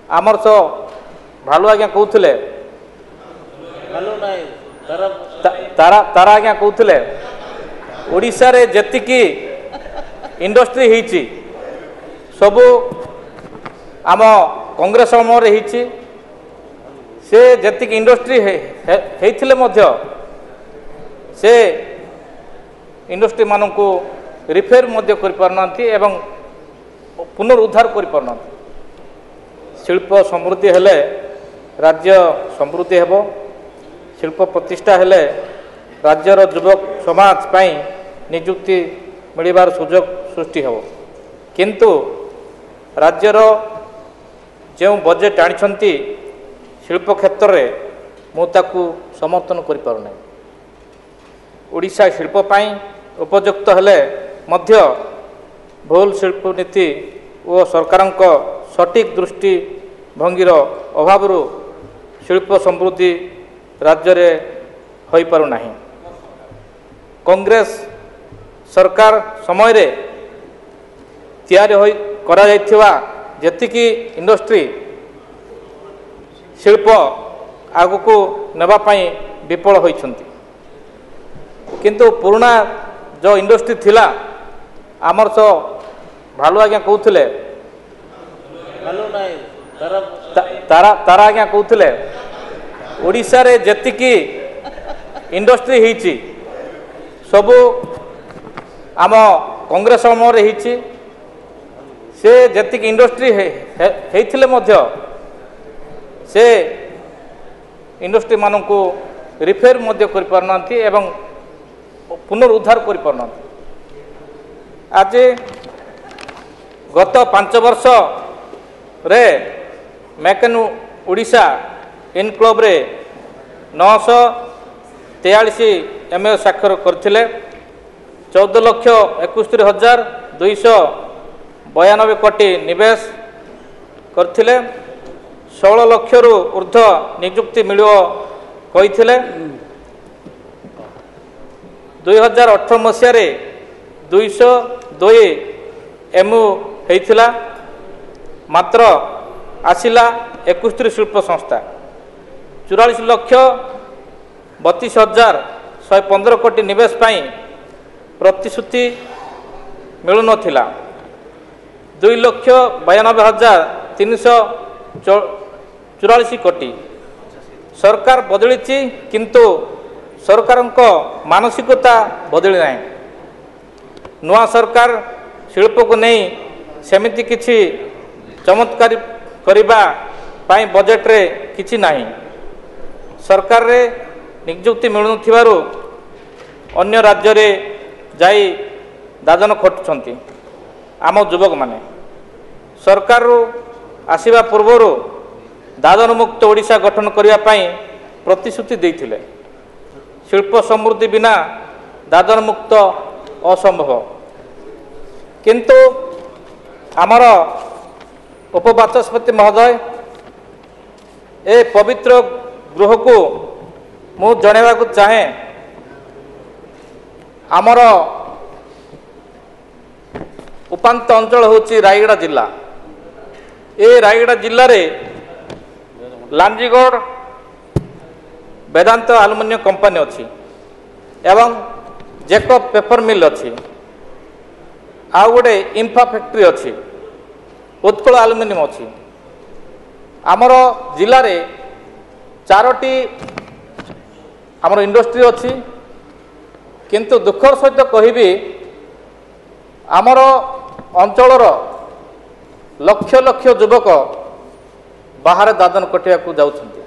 आमर सो भालू आज्ञा कहते तारा तारा आज्ञा कहते ओडिशा रे जेतिकी इंडस्ट्री होईची सबू आम कांग्रेस समय होईची से जेतिकी इंडस्ट्री होइथिले मध्य से इंडस्ट्री मानू रिफेयर मध्य कर पारनांती एवं पुनरुद्धार कर पारनांती। शिल्प समृद्धि हेले राज्य समृद्धि हेबो, शिल्प प्रतिष्ठा हेले राज्यर युवक समाज पाई नियुक्ति मिलिबार सुजोग सृष्टि हेबो। किंतु राज्यर जो बजेट आनिछंती शिल्प क्षेत्र रे मुताकू समर्थन कर पारुना। ओडिशा शिल्प पाई उपयुक्त हेले मध्य भूल शिल्प नीति और सरकारक सटीक दृष्टि भंगीर अभाव शिल्प समृद्धि राज्य रे होई पारु नाही। कांग्रेस सरकार समय रे तैयारी होई करा जायथिवा जेतिकी इंडस्ट्री शिल्प आगको नेबा पाई विफल होइछंती। किंतु पुराना जो इंडस्ट्री थिला आमर सो भालू आज्ञा कहते तारा तारा आज्ञा कहते ओडिशा रे जेतिकी इंडस्ट्री होईची सबू आम कांग्रेस समय होईची से जेतिकी इंडस्ट्री होइथिले मध्य से इंडस्ट्री मानू रिफेयर मध्य कर पारनांती एवं पुनरुद्धार कर पारनांती। आज गत 5 वर्ष रे मेक इन ओडिशा इनक्लब रे 943 MOU स्वाक्षर करथिले। 14,71,292 कोटी निवेश करथिले। 16 लाख रु ऊर्ध्व नियुक्ति मिलियो कहिथिले। 2018 मसीह रे 202 MOU हेइथिला। मात्र आसिला 71 शिल्प संस्था। 44,32,115 कोटी निवेश पाई प्रतिश्रुति मिलु नथिला। 2,92,344 कोटी सरकार बदलिची किंतु सरकार मानसिकता बदली ना। नुआ सरकार शिल्प को नहीं सेमिति किछि चमत्कार करिबा पाई बजेट रे किछि नाही। सरकार रे नियुक्ति मिलु थिबारु अन्य राज्य रे जाई दादन खटुछंती। आम युवक माने सरकार रू आसीबा पूर्वरु दादन मुक्त ओडिशा गठन करिया पाई प्रतिश्रुति देइथिले। शिल्प समृद्धि बिना दादन मुक्त असंभव। किंतु आमर उपबाचस्पति महोदय ए पवित्र गृह को मु जणेवा को चाहे आमर उपांत अंचल होची रायगड़ा जिला। ए रायगड़ा जिल्ला रे लांजीगढ़ वेदांत आलुमिनियम कंपनी अच्छी एवं जेकब पेपर मिल अच्छी आउ गोटे इंफा फैक्ट्री अच्छी उत्कल आलुमिनियम अच्छी। आमर जिले रे 4टी आमर इंडस्ट्री अच्छी। किंतु दुखर सहित कहबी आमर अंचलर लक्ष लक्ष युवक बाहर दादन कटिया को जाउछंती।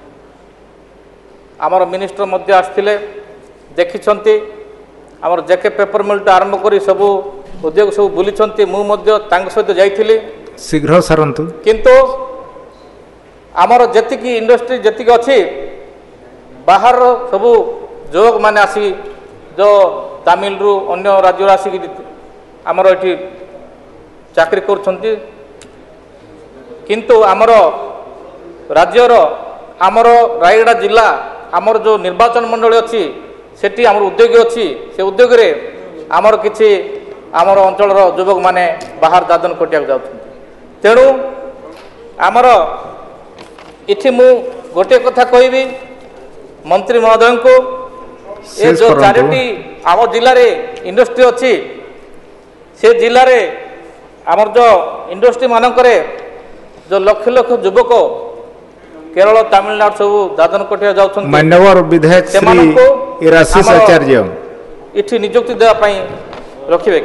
आमर मिनिस्टर मध्य आसथिले देखिछंती। आमर जेके पेपर मिल आरंभ करी सब उद्योग सब बुलीछंती। मु मध्य तांग सहित जाइथिली। शीघ्र सरंतु। किंतु आमर जेतिकी इंडस्ट्री जेतिकी अच्छी बाहर सब युवक माने आसी जो तमिल रु अन्य राज्य आसिक आमर एठी चाकरी करछंती। किंतु आमर राज्यर आमर रायगड़ा जिला आमर जो निर्वाचन मंडली अच्छी सेठी आमर उद्योग अच्छी से उद्योग रे आमर किछि आमर अंचल युवक माने बाहर दादन कटिया जाउछंती। तेणु आमर इठी मु गोटे कथा कहबी मंत्री महोदय को ये जो चारोटी आम जिले में इंडस्ट्री अच्छी से जिले में आमर जो इंडस्ट्री मानक जो लक्ष लक्ष युवक केरल तमिलनाडु सब दादन कोटिया जाऊँ मान्यवर विधायक श्री इराशिष आचार्य इठी नियुक्ति देवाई रखिए।